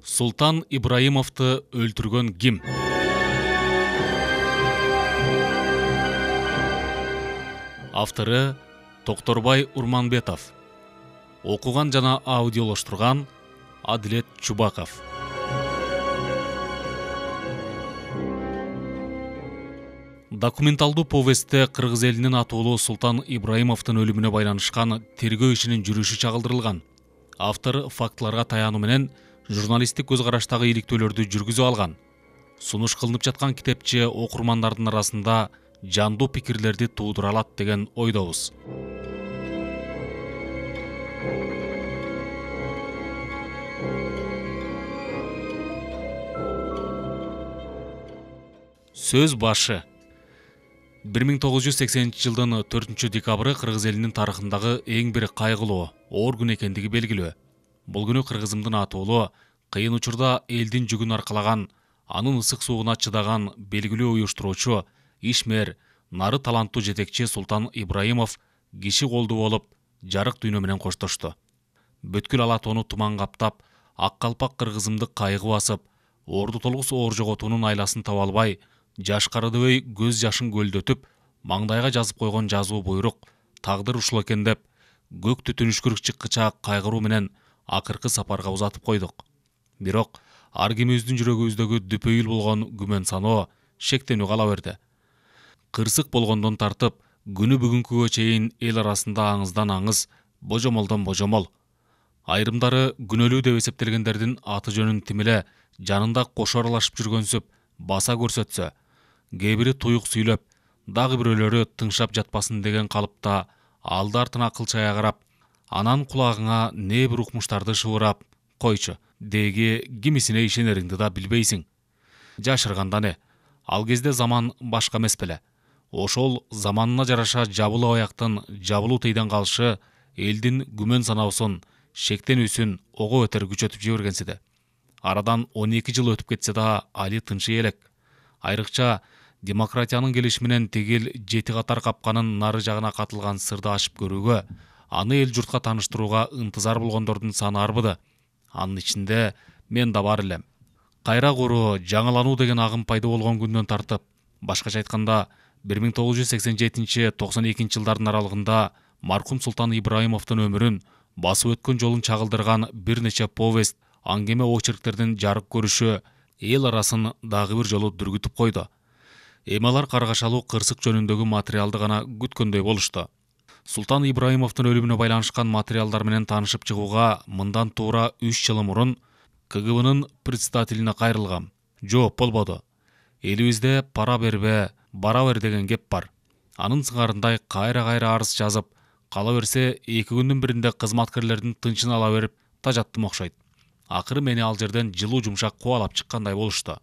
Султан Ибраимовты өлтірген ким? Авторы Токторбай Урманбетов. Оқыған жана аудиолаштырған Адилет Чубаков. Документалдуу повестте Кыргыз элинин атуулуу Султан Ибраимовдун өлүмүнө байланышкан тергөө ишинин жүрүшү чагылдырылган. Автор фактыларга таянуу менен журналисттик көз караштагы иликтөөлөрдү жүргүзүп алган. Сунуш кылынып жаткан китепче окурмандардын арасында жандуу пикирлерди туудура алат деген ойдобуз. Сөз башы. 1980 жылдын 4 декабры Кыргыз элинин тарыхындагы эң бир кайгылуу, оор күн экендиги белгилүү. Бул күнү Кыргызымдын атуулу, кыйын учурда элдин жүгүн аркалаган, анын ысык сууна чыдаган белгилүү уюштуруучу, ишмер, нары таланттуу жетекчи Султан Ибраимов киши колдуу болуп, жарык дүйнө менен коштошту. Бүткүл ала тоону туман каптап, ак калпак Кыргызымды кайгы басып, орду толгус оор жоготуунун айласын таба албай, жаш карыдыбай көз жашын көлдөтүп, маңдайга жазып койгон жазуу буйрук, тагдыр ушул экен деп, көк түтүнүшкүрүк чыккыча кайгыруу менен акыркы сапарга узатып койдук. Бирок ар кимибиздин жүрөгүбүздөгү дүпөйүл болгон күмөн саноо шектенүү кала берди. Кырсык болгондон тартып, күнү бүгүнкүгө чейин эл арасында аңыздан аңыз, божомолдон божомол. Айрымдары күнөөлүү деп эсептелгендердин аты жөнүн тимиле жанында кошо аралашып жүргөнсүп баса көрсөтсө, кээ бири туюк сүйлөп, дагы бирөөлөрү тыңшап жатпасын деген калыпта алды артына кылчая карап, анан кулагыңа не бир укмуштарды шыбырап, койчу, деги кимисине ишенериңди да билбейсиң. Жашырганда не? Ал кезде заман башка эмес беле. Ошол заманына жараша жабылып аяктын жабылуу тийден калышы элдин күмөн санаусун, шектенүүсүн ого өтөр күчөтүп жибергенсиде. Арадан 12 жыл өтүп кетсе да али тынчы элек. Айрыкча демократиянын келиши менен тигил жети катар капканын нары жагына катылган сырды ачып көрүүгө, аны эл журтка тааныштырууга ынтызар болгондордун саны арбыды. Анын ичинде мен да бар элем. Кайра куруу, жаңылануу деген агым пайда болгон күндөн тартып, башкача айтканда 1987-92 жылдардын аралыгында маркум Султан Ибраимовдун өмүрүн, басып өткөн жолун чагылдырган бир нече повест, аңгеме очерктердин жарык көрүшү эл арасын дагы бир жолу дүргүтүп койду. Эми алар каргашалуу кырсык жөнүндөгү материалды гана күткөндөй болушту. Султан Ибраимовдун өлүмүнө байланышкан материалдар менен таанышып чыгууга мындан туура 3 жыл мурун КГБнын председателине кайрылгам. Жооп болбоду. Элибизде пара бербе, бара бер деген кеп бар. Анын сыңарындай кайра арыз жазып, кала берсе 2 күндүн биринде кызматкерлердин тынчын ала берип тажаттым окшойт. Акыры мени ал жерден жылуу жумшак кубалап чыккандай болушту.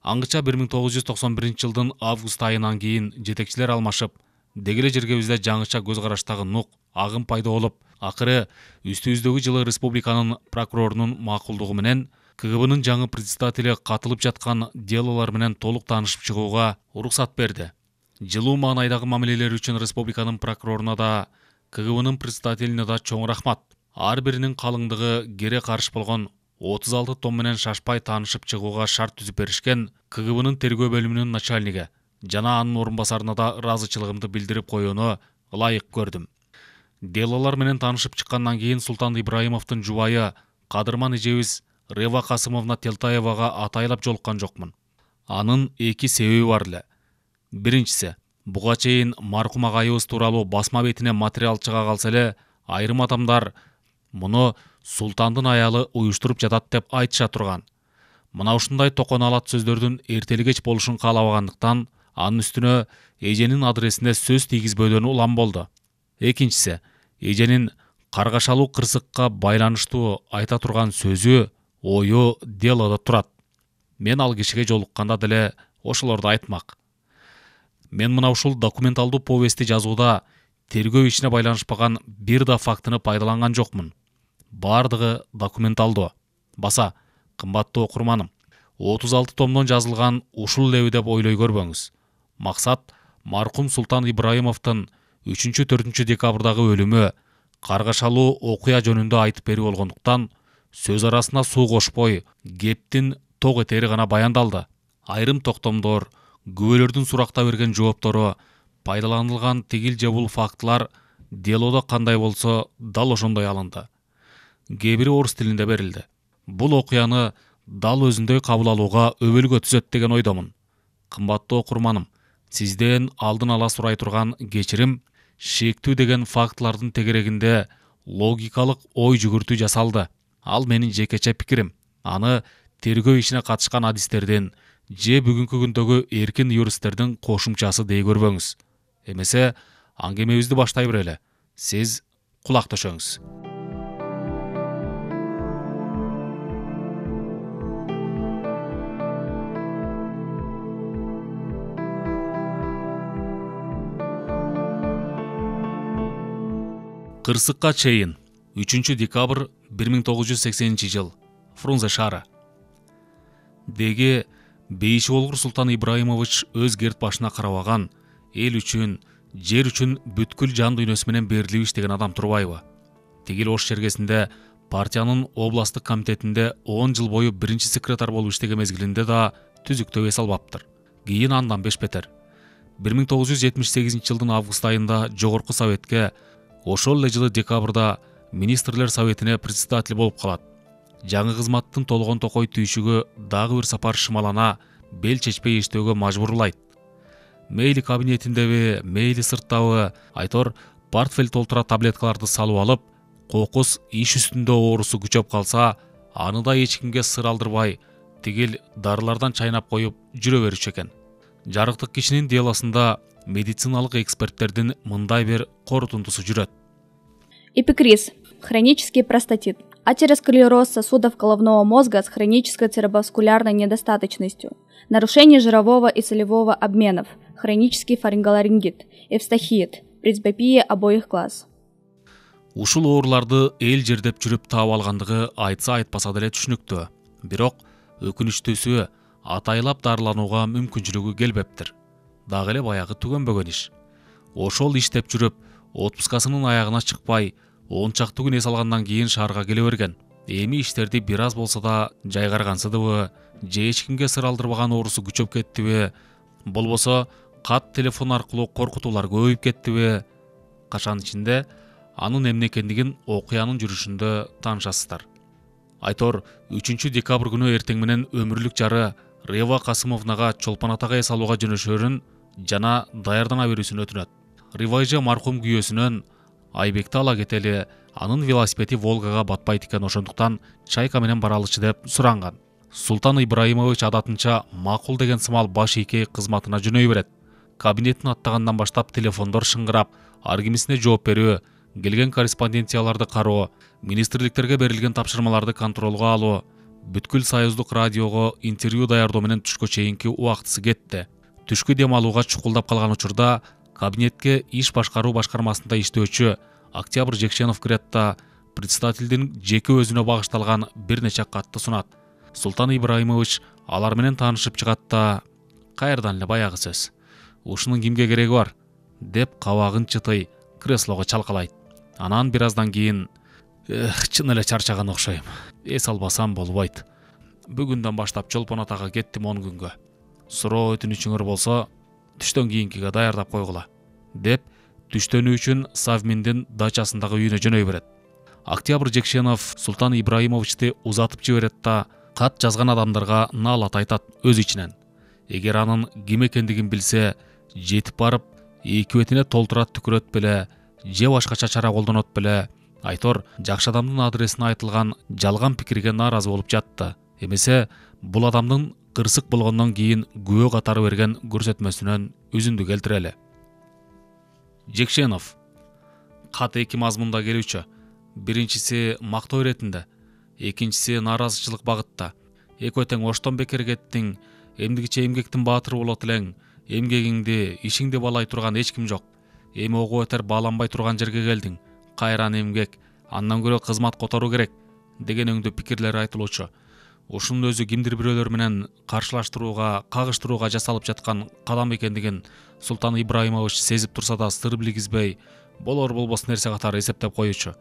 Аңгыча 1991 жылдын август айынан кийин жетекчилер алмашып, дегеле жергебизде жаңыча көз караштагы нук, агым пайда болуп, акыры үстүбүздөгү жылы республиканын прокурорунун макулдугу менен КГБнын жаңы председатели катылып жаткан делолор менен толук таанышып чыгууга уруксат берди. Жылуу маанайдагы мамилелер үчүн республиканын прокуроруна да, КГБнын председателине да чоң рахмат. Ар биринин калыңдыгы кере карыш болгон 36 том менен шашпай таанышып чыгууга шарт түзүп беришкен КГБнын тергөө бөлүмүнүн начальниги жана анын орун басарына да ыраазычылыгымды билдирип коюуну ылайык көрдүм. Делолор менен таанышып чыккандан кийин Султан Ибраимовдун жубайы Кадырман эжебиз Рева Касымовна Телтаевага атайлап жолуккан жокмун. Анын 2 себеби бар эле. Биринчиси, буга чейин маркум агайыбыз тууралуу басма бетине материал чыга калса эле, айрым адамдар муну Султандын аялы уюштуруп жатат деп айтыша турган. Мына ушундай токон алат сөздөрдүн эртеликеч болушун каалабагандыктан, анын үстүнө эженин адресине сөз тийгизбөөдөн улам болду. Экинчиси, эженин каргашалуу кырсыкка байланыштуу айта турган сөзү, ою делодо турат. Мен ал кишиге жолукканда деле ошолорду айтмак. Мен мына ушул документалдуу повестти жазууда тергөө ишине байланышпаган бир да фактыны пайдаланган жокмун. Бардыгы документалдуу. Баса, кымбаттуу окурманым, 36 томдон жазылган ушул леби деп ойлой көрбөңүз. Максат маркум Султан Ибраимовдун 3-4 декабрдагы өлүмү каргашалуу окуя жөнүндө айтып берүү болгондуктан, сөз арасына суу кошпой, кептин ток этери гана баяндалды. Айрым токтомдор, күбөлөрдүн суракта берген жооптору, пайдаланылган тигил же бул фактылар делодо кандай болсо дал ошондой алынды. Кээ бири орус тилинде берилди. Бул окуяны дал өзүндөй кабыл алууга өбөлгө түзөт деген ойдомун. Кымбаттуу окурманым, сизден алдын ала сурай турган кечирим шектүү деген фактылардын тегерегинде логикалык ой жүгүртүү жасалды. Ал менин жекече пикирим. Аны тергөө ишине катышкан адистердин же бүгүнкү күндөгү эркин юристтердин кошумчасы дей көрбөңүз. Эмесе аңгемебизди баштай берели. Сиз кулак төшөңүз. Кырсыкка чейин 3 декабрь 1980 жыл. Фрунзе шаары. Деги бейиши болгур Султан Ибраимович өз керт башына карабаган, эл үчүн, жер үчүн бүткүл жан дүйнөсү менен берилип иштеген адам турбайбы? Тигил Ош чергесинде партиянын областтык комитетинде 10 жыл бою биринчи секретарь болуп иштеген мезгилинде да түзүктө эс албаптыр. Кийин андан бешбетер. 1978 жылдын август айында жогорку советке, ошол эле жылы декабрда министрлер советине председатель болуп калат. Жаңы кызматтын толгон токой түйшүгү дагы бир сапар шымалана, бел чечпей иштөөгө мажбурлайт. Мейли кабинетиндеби, мейли сырттабы, айтор портфель толтура таблеткаларды салып алып, кокус иш үстүндө оорусу күчөп калса, аны да эч кимге сыр алдырбай, тигил дарылардан чайнап коюп жүрө берчү экен. Жарыктык кишинин делосунда медициналык эксперттердин мындай бир корутундусу жүрөт. Эпикриз – хронический простатит. Атеросклероз сосудов головного мозга с хронической цереброваскулярной недостаточностью. Нарушение жирового и солевого обменов. Хронический фаринголарингит. Эвстахиит. Пресбопия обоих глаз. Ушул ооруларды эл жердеп жүрүп таап алгандыгы айтса айтпаса деле түшүнүктүү. Бирок өкүнүчтүүсү атайлап дарыланууга мүмкүнчүлүгү келбептир. Дагы эле баягы түгөнбөгөн иш. Ошол иштеп жүрүп, отпускасынын аягына чыкпай, 10 чакты күн эс алгандан кийин шаарга келе берген. Эми иштерди бир аз болсо да жайгаргансыдыбы, же эч кимге сыр алдырбаган оорусу күчөп кеттиби, болбосо кат телефон аркылуу коркутуулар көбөйүп кеттиби? Качан ичинде анын эмне экендигин окуянын жүрүшүндө таанышасыздар. Айтор 3 декабрь күнү эртең менен өмүрлүк жары Рева Касымовнага Чолпон атага эс алууга жөнөшөрүн жана даярдана берүүсүн өтүнөт. Ривайжа маркум күйөөсүнөн Айбекти ала кетели, анын велосипеди Волгага батпайт экен, ошондуктан чайка менен баралычы деп суранган. Султан Ибраимович адатынча макул деген сымал баш ийки кызматына жөнөй берет. Кабинеттин аттагандан баштап телефондор шыңгырап, ар кимисине жооп берүү, келген корреспонденцияларды кароо, министрликтерге берилген тапшырмаларды контролго алуу, бүткүл союздук радиого интервью даярдоо менен түшкө чейинки убактысы кетти. Түшкү дем алууга чукулдап калган учурда кабинетке иш башкаруу башкармасында иштөөчү Октябрь Жекшенов кирет да председателдин жеке өзүнө багышталган бир нече катты сунат. Султан Ибраимович алар менен таанышып чыгат да, кайердан эле баягы сөз. Ушунун кимге кереги бар деп кабагын чытый, креслого чалкалайт. Анан бир аздан кийин чын эле чарчаган окшойм. Эс албасам болбойт. Бүгүндөн баштап Чолпон атага кеттим 10 күнгө. Суроо өтүнүчүңөр болсо түштөн кийинкиге даярдап койгула деп түштөнүү үчүн Савминдин дачасындагы үйүнө жөнөй берет. Октябрь Жекшенов Султан Ибраимовичти узатып жиберет да кат жазган адамдарга наалат айтат өз ичинен. Эгер анын ким экендигин билсе, жетип барып эки бетине толтура түкүрөт беле, же башкача чара колдонот беле? Айтор жакшы адамдын адресине айтылган жалган пикирге нааразы болуп жатты. Эмесе бул адамдын кырсык болгондон кийин күбө катары берген көрсөтмөсүнөн үзүндү келтирели. Жекшенов кат эки мазмунда келүүчү. Биринчиси мактоо иретинде, экинчиси нааразычылык багытта. Экөө тең оштон бекер кеттиң, эмдигиче эмгектин баатыры болот элең, эмгегиңди, ишиңди баалай турган эч ким жок. Эми ого өтөр бааланбай турган жерге келдиң. Кайран эмгек, андан көрө кызмат которуу керек деген өңдө пикирлер айтылуучу. Ушунун өзү кимдир бирөөлөр менен каршылаштырууга, кагыштырууга жасалып жаткан кадам экендигин Султан Ибраимович сезип турса да сыр билгизбей, болор болбос нерсе катары эсептеп коюучу.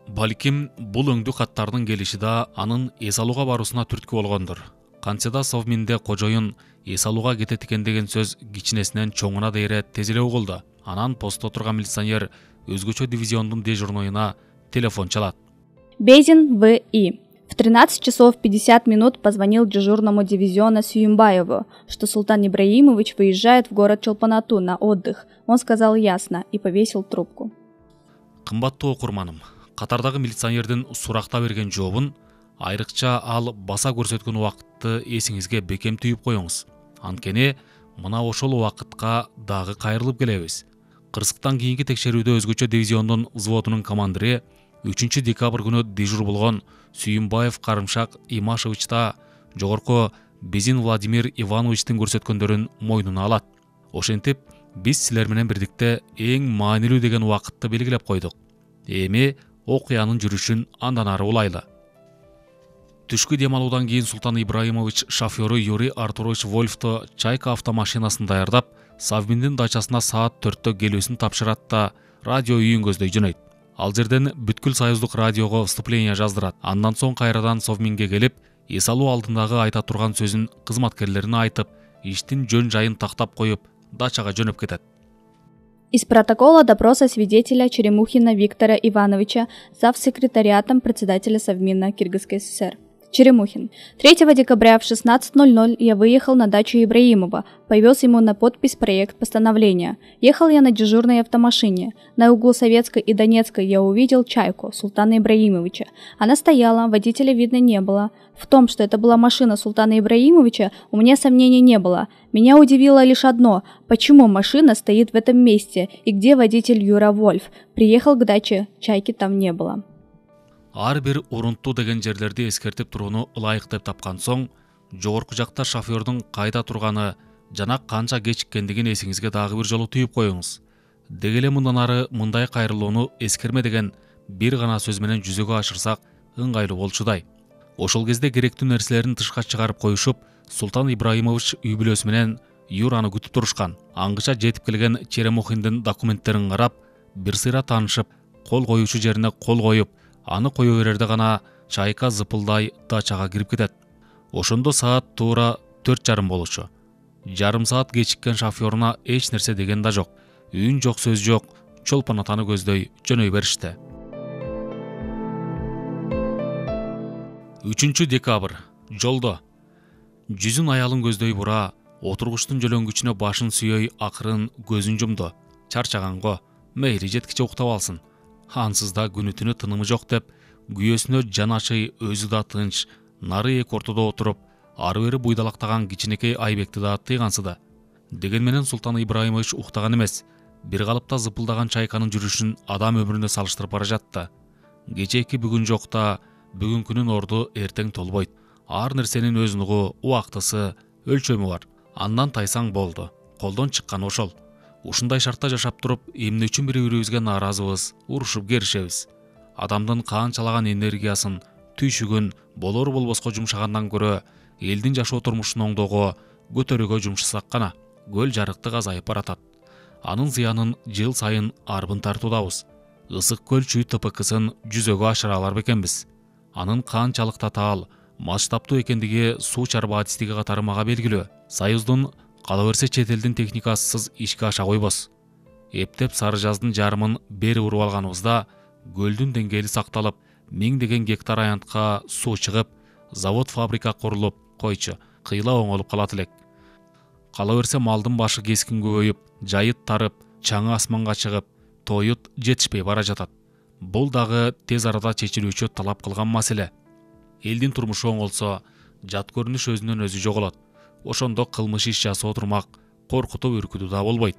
Балким бул өңдүү каттардын келиши да анын эс алууга баруусуна түрткү болгондур. Кантсе да Совминде кожоюн эс алууга кетет экен деген сөз кичинесинен чоңуна дейре тез эле угулду. Анан постто турган милиционер өзгөчө дивизиондун дежурноюна телефон чалат. Безин В.И. В 13 часов 50 минут позвонил дежурному дивизиона Сююмбаеву, что Султан Ибраимович выезжает в город Чолпонату на отдых. Он сказал ясно и повесил трубку. Кымбаттуу окурманым, катардагы милиционердин суракта берген жообун, айрыкча ал баса көрсөткөн убакытты эсиңизге бекем түйүп коюңуз. Анткени мына ошол убакытка дагы кайрылып келебиз. Кырсыктан кийинки текшерүүдө өзгөчө дивизиондун взводунун командири 3 декабрь күнү дежур болгон Сүйүмбаев Карымшак Имашевичта жогорку Безин Владимир Ивановичтин көрсөткөндөрүн мойнуна алат. Ошентип, биз силер менен бирдикте эң маанилүү деген убакытты белгилеп койдук. Эми окуянын жүрүшүн андан ары улайлы. Түшкү дем алуудан кийин Султан Ибраимович шофёру Юрий Артурович Вольфто Чайка автомашинасын даярдап, Совминдин дачасына саат 4-тө келүүсүн тапшырат да радио үйүн көздөй жөнөйт. Ал жерден бүткүл союздук радиого выступление жаздырат. Андан соң кайрадан Совминге келип, эс алуу алдындагы айта турган сөзүн кызматкерлерине айтып, иштин жөн жайын тактап коюп, дачага жөнөп кетет. Из протокола допроса свидетеля Черемухина Виктора Ивановича завсекретариатом председателя Совмина Киргизской ССР. Черемухин. 3 декабря в 16:00 я выехал на дачу Ибраимова, повез ему на подпись проект постановления. Ехал я на дежурной автомашине. На углу Советской и Донецкой я увидел Чайку Султана Ибраимовича. Она стояла, водителя видно не было. В том, что это была машина Султана Ибраимовича, у меня сомнений не было. Меня удивило лишь одно: почему машина стоит в этом месте и где водитель Юра Вольф? Приехал к даче, Чайки там не было. Ар бир урунтуу деген жерлерди эскертип турууну ылайык деп тапкан соң, жогорку жакта шофёрдун кайда турганы жана канча кечиккендигин эсиңизге дагы бир жолу түйүп коюңуз. Деги эле мындан ары мындай кайрылууну эскерме деген бир гана сөз менен жүзөгө ашырсак ыңгайлуу болчудай. Ошол кезде керектүү нерселерин тышка чыгарып коюшуп, Султан Ибраимович үй бүлөсү менен Юраны күтүп турушкан. Аңгыча жетип келген Черемухиндин документтерин карап, бир сыйра таанышып, кол коюучу жерине кол коюп, аны кое берерде гана Чайка зыпылдай дачага кирип кетет. Ошондо саат туура 4:30 болчу. Жарым саат кечиккен шофёруна эч нерсе деген да жок. Үн жок, сөз жок, Чолпонатаны көздөй жөнөй беришти. 3 декабрь. Жолдо. Жүзүн аялын көздөй бура, отургучтун жөлөңгүчүнө башын сүйөй акырын көзүн жумду. Чарчаганго, мейли жеткиче уктап алсын. Ансыз да күнү-түнү тынымы жок деп, күйөөсүнө жан ачый, өзү да тынч, нары эки ортодо отуруп, ары бери буйдалактаган кичинекей Айбекти да тыйгансыды. Деген менен Султан Ибраимович уктаган эмес, бир калыпта зыпылдаган Чайканын жүрүшүн адам өмүрүнө салыштырып бара жатты. Кечээки бүгүн жокта, бүгүнкүнүн орду эртең толбойт. Ар нерсенин өз нугу, убактысы, өлчөмү бар. Андан тайсаң болду. Колдон чыккан ошол. Ушундай шартта жашап туруп, эмне үчүн бири-бирибизге нааразыбыз, урушуп керишебиз. Адамдын канчалаган энергиясын, түйшүгүн болор болбоско жумшагандан көрө, элдин жашоо турмушун оңдоого, көтөрүүгө жумшасак гана көл жарыктык азайып баратат. Анын зыянын жыл сайын арбын тартуудабыз. Ысык көл чүй ТПКсын жүзөгө ашыра алар бекенбиз. Анын канчалык татаал, масштабтуу экендиги суу чарба адистиги катары мага белгилүү. Союздун кала берсе чет элдин техникасыз ишке аша койбос. Эптеп сары жаздын жарымын бери уруп алганыбызда көлдүн деңгээли сакталып, миңдеген гектар аянтка суу чыгып, завод фабрика курулуп койчу, кыйла оңолуп калат элек. Кала берсе малдын башы кескин көбөйүп, жайыт тарып, чаңы асманга чыгып, тоют жетишпей бара жатат. Бул дагы тез арада чечилүүчү талап кылган маселе. Элдин турмушу оңолсо, жат көрүнүш өзүнөн өзү жоголот. Ошондо кылмыш иш жасоо турмак, коркутуп үркүтүү да болбойт.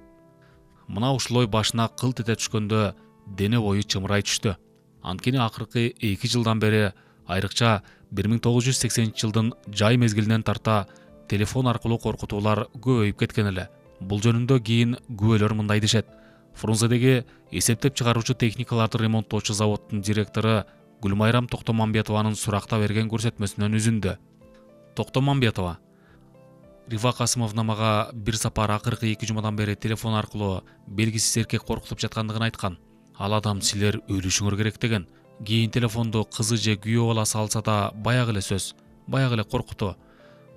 Мына ушулой башына кылт эте түшкөндө дене бою чымырай түштү. Анткени акыркы 2 жылдан бери, айрыкча 1980-жылдын жай мезгилинен тарта телефон аркылуу коркутуулар көбөйүп кеткен эле. Бул жөнүндө кийин күбөлөр мындай дешет. Фрунзедеги эсептеп чыгаруучу техникаларды ремонттоочу заводдун директору Гүлмайрам Токтомамбетованын суракта берген көрсөтмөсүнөн үзүндү. Токтомамбетова: Рифа Касымовна мага бир сапар акыркы 2 жумадан бери телефон аркылуу белгисиз эркек коркутуп жаткандыгын айткан. Ал адам силер өлүшүңөр керек деген. кийин телефонду кызы же күйөө баласы алса да баягы эле сөз, баягы эле коркутуу.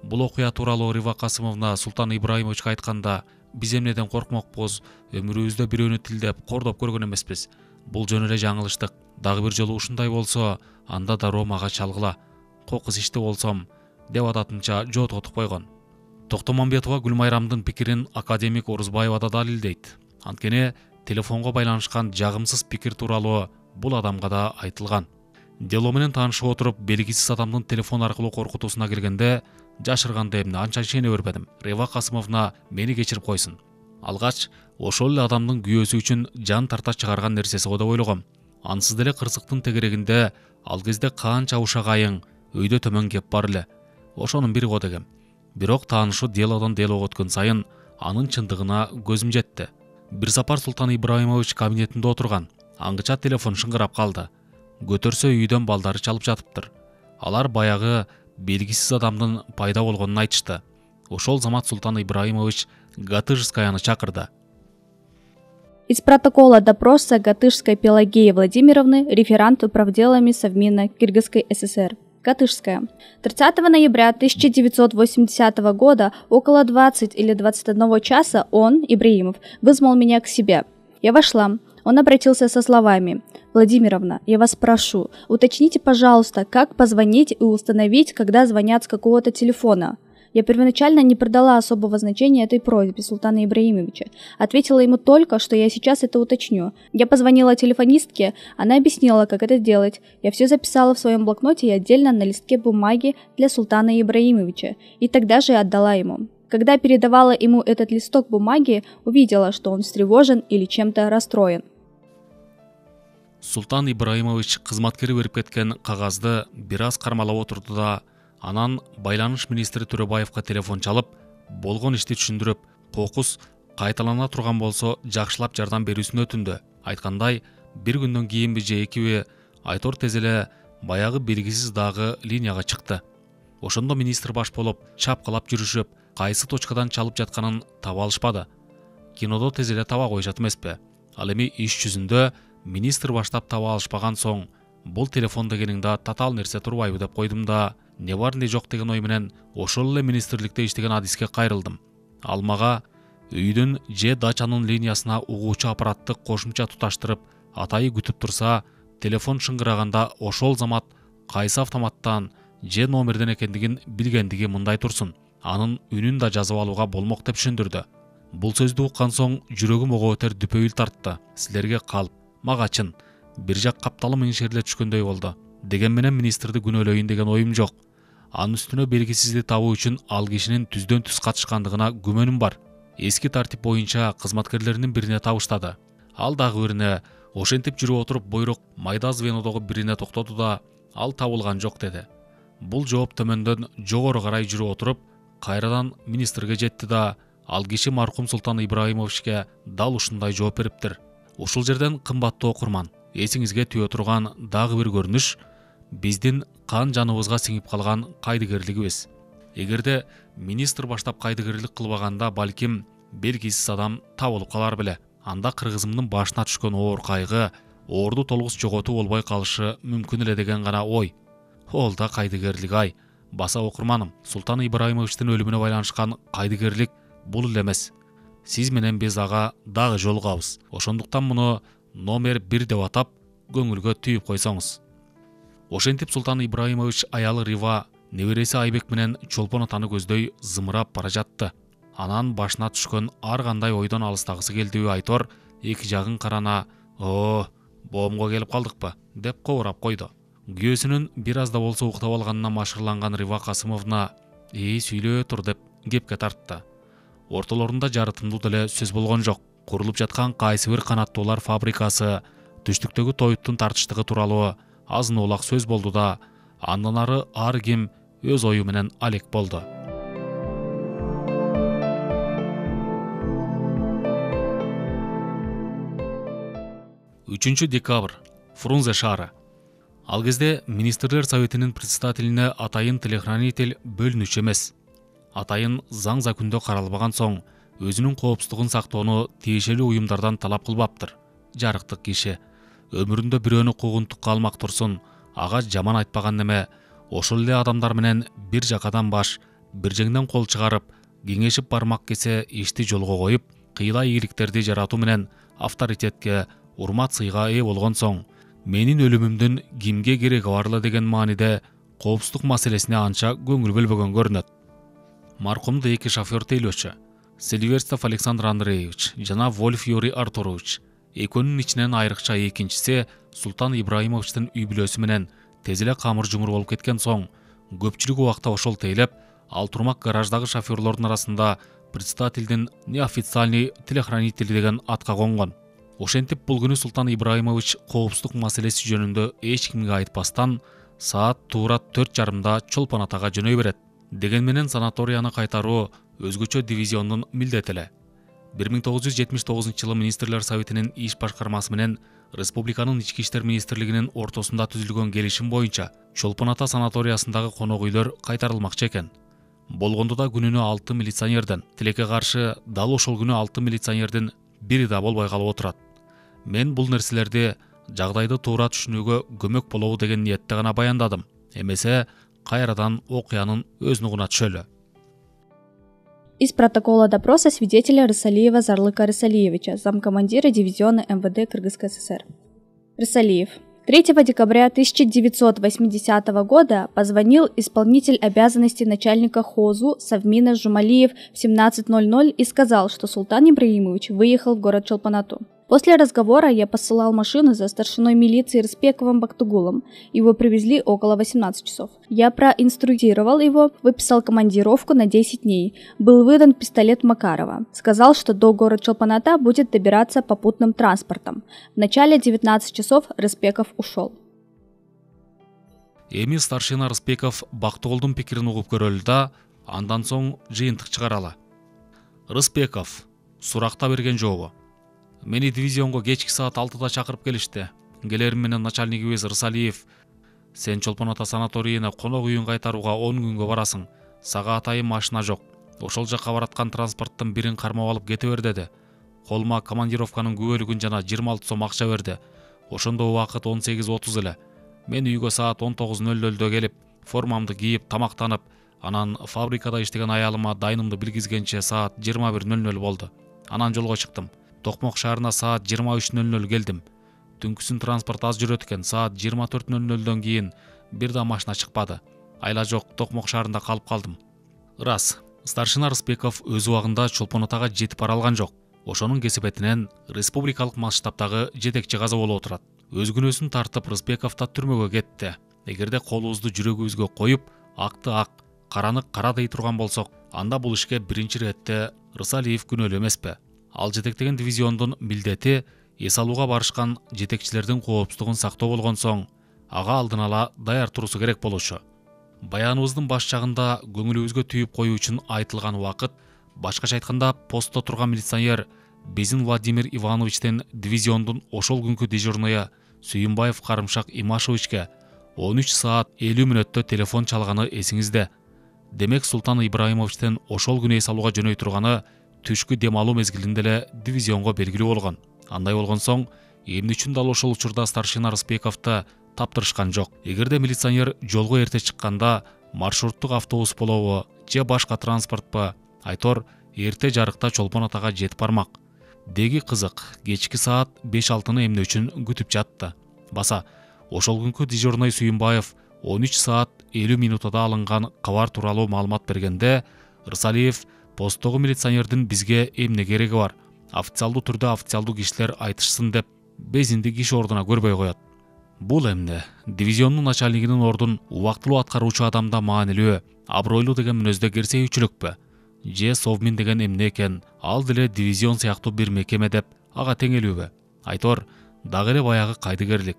Бул окуя тууралуу Рива Касымовна Султан Ибраимовичке айтканда, биз эмнеден коркмокпуз, өмүрүбүздө бирөөнү тилдеп, кордоп көргөн эмеспиз. Бул жөн эле жаңылыштык. Дагы бир жолу ушундай болсо, анда дароо мага чалгыла. Кокус ишти болсом, деп ататынча жототуп койгон. Токтомамбетова Гүлмайрамдын пикирин академик Орузбаева да далилдейт. Анткени телефонго байланышкан жагымсыз пикир тууралуу бул адамга да айтылган. Дело менен таанышып отуруп, белгисиз адамдын телефон аркылуу коркутуусуна келгенде, жашырганда эмне анча ишене бербедим. Рива Касымовна мени кечирип койсун. Алгач ошол эле адамдын күйөөсү үчүн жан тарта чыгарган нерсеси го деп ойлогом. Ансыз деле кырсыктын тегерегинде ал кезде канча ушак айың өйдө төмөн кеп бар эле. Ошонун бири го дегем. Бирок таанышуу делодон делого өткөн сайын анын чындыгына көзүм жетти. Бир сапар Султан Ибраимович кабинетинде отурган. Аңгыча телефон шыңгырап калды. Көтөрсө үйдөн балдары чалып жатыптыр. Алар баягы белгисиз адамдын пайда болгонун айтышты. Ошол замат Султан Ибраимович Гатыжскаяны чакырды. Из протокола допроса Гатыжской Пелагеи Владимировны, реферант управделами Совмина Кыргызской ССР. Гатыжская. 30 ноября 1980 года около 20 или 21 часа он, Ибраимов, вызвал меня к себе. Я вошла. Он обратился со словами: «Владимировна, я вас прошу, уточните, пожалуйста, как позвонить и установить, когда звонят с какого-то телефона». Я первоначально не придала особого значения этой просьбе Султана Ибраимовича. Ответила ему только, что я сейчас это уточню. Я позвонила телефонистке, она объяснила, как это делать. Я все записала в своем блокноте и отдельно на листке бумаги для Султана Ибраимовича. И тогда же отдала ему. Когда передавала ему этот листок бумаги, увидела, что он встревожен или чем-то расстроен. Султан Ибраимович кызматкери берип кеткен кагазды бир аз кармалап отурду да, анан байланыш министри Төрөбаевга телефон чалып, болгон ишти түшүндүрүп, кокус кайталана турган болсо жакшылап жардам берүүсүн өтүндү. Айткандай, бир күндөн кийинби же экиби Айтор тез эле баягы белгисиз дагы линияга чыкты. Ошондо министр баш болуп, чапкалап жүрүшүп, кайсы точкадан чалып жатканын таба алышпады. Кинодо тез эле таба коюшат эмеспи? Ал эми иш жүзүндө министр баштап таба алышпаган соң, бул телефон дегениң да татаал нерсе турбайбы деп койдум да, не бар не жок деген ой менен ошол эле министрликте иштеген адиске кайрылдым. Ал мага үйдүн же дачанын линиясына угуучу аппаратты кошумча туташтырып, атайы күтүп турса, телефон шыңгыраганда ошол замат кайсы автоматтан же номерден экендигин билгендиги мындай турсун. Анын үнүн да жазып алууга болмок деп түшүндүрдү. Бул сөздү уккан соң жүрөгүм ого өтөр дүпөйүл тартты. Силерге калп, мага чын, бир жак капталым ыңшериле түшкөндөй болду. Деген менен министрди күнөөлөйүн деген оюм жок. Анын үстүнө белгисизди табуу үчүн ал кишинин түздөн түз катышкандыгына күмөнүм бар. Эски тартип боюнча кызматкерлеринин бирине табыштады. Ал дагы бирине, ошентип жүрүп отуруп буйрук майда звенодогу бирине токтоду да, ал табылган жок деди. Бул жооп төмөндөн жогору карай жүрүп отуруп, кайрадан министрге жетти да, ал киши маркум Султан Ибраимовичке дал ушундай жооп бериптир. Ушул жерден кымбаттуу окурман, эсиңизге түйө турган дагы бир көрүнүш биздин кан жаныбызга сиңип калган кайдыгерлигибиз. Эгерде министр баштап кайдыгерлик кылбаганда, балким белгисиз адам табылып калар беле. Анда кыргызымдын башына түшкөн оор кайгы, оорду толгус жоготуу болбой калышы мүмкүн эле деген гана ой. Ол да кайдыгерлик ай. Баса окурманым, Султан Ибраимовичтин өлүмүнө байланышкан кайдыгерлик бул эле эмес. Сиз менен биз ага дагы жолугабыз. Ошондуктан муну номер 1 деп атап, көңүлгө түйүп койсоңуз. Ошентип Султан Ибраимович аялы Рива, небереси Айбек менен чолпон атаны көздөй зымырап бара жатты. Анан башына түшкөн ар кандай ойдон алыстагысы келдиби Айтор эки жагын карана, «О, боомго келип калдыкпы?» деп кобурап койду. Күйөөсүнүн бир аз да болсо уктап алганына машырланган Рива Касымовна сүйлөө тур деп кепке тартты. Ортолорунда жарытымдуу деле сөз болгон жок. Курулуп жаткан кайсы бир канаттуулар фабрикасы, түштүктөгү тоюттун тартыштыгы тууралуу азын улак сөз болду да, андан ары ар ким өз ою менен алек болду. 3 декабрь. Фрунзе шаары. Ал кезде министрлер советинин председателине атайын телохранитель бөлүнүчү эмес. Атайын заң закондо каралбаган соң өзүнүн коопсуздугун сактоону тиешелүү уюмдардан талап кылбаптыр. Жарыктык киши. Өмүрүндө бирөөнү куугунтукка алмак турсун, ага жаман айтпаган неме, ошол эле адамдар менен бир жакадан баш, бир жеңден кол чыгарып, кеңешип бармак кесе ишти жолго коюп, кыйла ийгиликтерди жаратуу менен авторитетке, урмат сыйга ээ болгон соң, менин өлүмүмдүн кимге кереги барлы деген мааниде коопсуздук маселесине анча көңүл бөлбөгөн көрүнөт. Маркумду эки шофер тейлөөчү, Сильверстов Александр Андреевич жана Вольф Юрий Артурович. Экөөнүн ичинен айрыкча экинчиси Султан Ибраимовичтин үй бүлөсү менен тез эле камыр жумур болуп кеткен соң, көпчүлүк убакта ошол тейлеп, ал турмак гараждагы шоферлордун арасында председательдин неофициальный телохранитель деген атка конгон. Ошентип бул күнү Султан Ибраимович коопсуздук маселеси жөнүндө эч кимге айтпастан саат туура 4:30 Чолпон Атага жөнөй берет. Деген менен санаторияны кайтаруу өзгөчө дивизиондун милдети эле. 1979-жылы Министрлер Советинин иш башкармасы менен Республиканын Ички иштер министрлигинин ортосунда түзүлгөн келишим боюнча Чолпон Ата санаториясындагы конок үйлөр кайтарылмакчы экен. Болгондо да күнүнө 6 милиционерден, тилекке каршы дал ошол күнү 6 милиционердин бири да болбой калып отурат. Мен бул нерселерди жагдайды туура түшүнүүгө көмөк болобу деген ниетте гана баяндадым. Эмесе кайрадан окуянын өзүнүгүнө түшөлү. Из протокола допроса свидетеля Рысалиева Зарлыка Рысалиевича, замкомандира дивизиона МВД Кыргызской ССР. Рысалиев. 3 декабря 1980 года позвонил исполнитель обязанностей начальника ХОЗУ Совмина Жумалиев в 17:00 и сказал, что Султан Ибраимович выехал в город Чолпон-Ату. После разговора я посылал машину за старшиной милиции Рыспековым Бактугулом. Его привезли около 18 часов. Я проинструктировал его, выписал командировку на 10 дней. Был выдан пистолет Макарова. Сказал, что до города Чолпон-Ата будет добираться попутным транспортом. В начале 19 часов Рыспеков ушел. Эми старшина Рыспеков Бактугулдун пикирин угуп көрөлү да, андан соң жыйынтык чыгаралы. Рыспеков суракта берген жообу. Мени дивизионго кечки саат 6-да чакырып келишти. Келерим менен начальнигибиз Рысалиев: "Сен Чолпон Ата санаторийине конок үйүн кайтарууга 10 күнгө барасың. Сага атайын машина жок. Ошол жакка бараткан транспорттун бирин кармап алып кете бер" деди. Колума командировканын күбөлүгүн жана 26 сом акча берди. Ошондо убакыт 18:30 эле. Мен үйгө саат 19:00 келип, формамды кийип, тамактанып, анан фабрикада иштеген аялыма дайнымды билгизгенче саат 21:00 болду. Анан жолго чыктым. Токмок шаарына саат 23:00 келдим. Түнкүсүн транспорт аз жүрөт экен. Саат 24:00 кийин бир да машина чыкпады. Айла жок, Токмок шаарында калып калдым. Рас, старшина Рыспеков өз убагында Чолпон Атага жетип бара алган жок. Ошонун кесепетинен республикалык масштабтагы жетекчи каза болуп отурат. Өз күнөөсүн тартып Рыспеков да түрмөгө кетти. Эгерде колубузду жүрөгүбүзгө коюп, акты ак, караны кара дей турган болсок, анда бул ишке биринчи иретте Рысалиев күнөөлүү эмеспи? Ал жетектеген дивизиондун милдети эс алууга барышкан жетекчилердин коопсуздугун сактоо болгон соң, ага алдын ала даяр турусу керек болушу. Баяныбыздын баш жагында көңүлүбүзгө түйүп коюу үчүн айтылган убакыт, башкача айтканда постто турган милиционер Безин Владимир Ивановичтен дивизиондун ошол күнкү дежурныя Сүйүнбаев Карымшак Имашевичке 13 саат 50 мүнөттө телефон чалганы эсиңизде. Демек Султан Ибраимовичтен ошол күнү эс алууга жөнөй турганы түшкү дем алуу мезгилинде эле дивизионго белгилүү болгон. Андай болгон соң, эмне үчүн дал ошол учурда старшина Рыспековду таптырышкан жок? Эгерде милиционер жолго эрте чыкканда, маршруттук автобус болобу же башка транспортпу, айтор эрте жарыкта Чолпон Атага жетип бармак. Деги кызык, кечки саат 5-6-ны эмне үчүн күтүп жатты? Баса, ошол күнкү дежурный Сүйүнбаев 13 саат 50 минутада алынган кабар тууралуу маалымат бергенде, Рысалиев посттогу милиционердин бизге эмне кереги бар? Официалдуу түрдө официалдуу кишилер айтышсын деп, Безинди киши ордуна көрбөй коет. Бул эмне? Дивизиондун начальнигинин ордун убактылуу аткаруучу адамда маанилүү, абройлуу деген мүнөздө керсейүүчүлүкпү? Же совмин деген эмне экен? Ал деле дивизион сыяктуу бир мекеме деп ага теңелүүбү? Айтор, дагы эле баягы кайдыгерлик.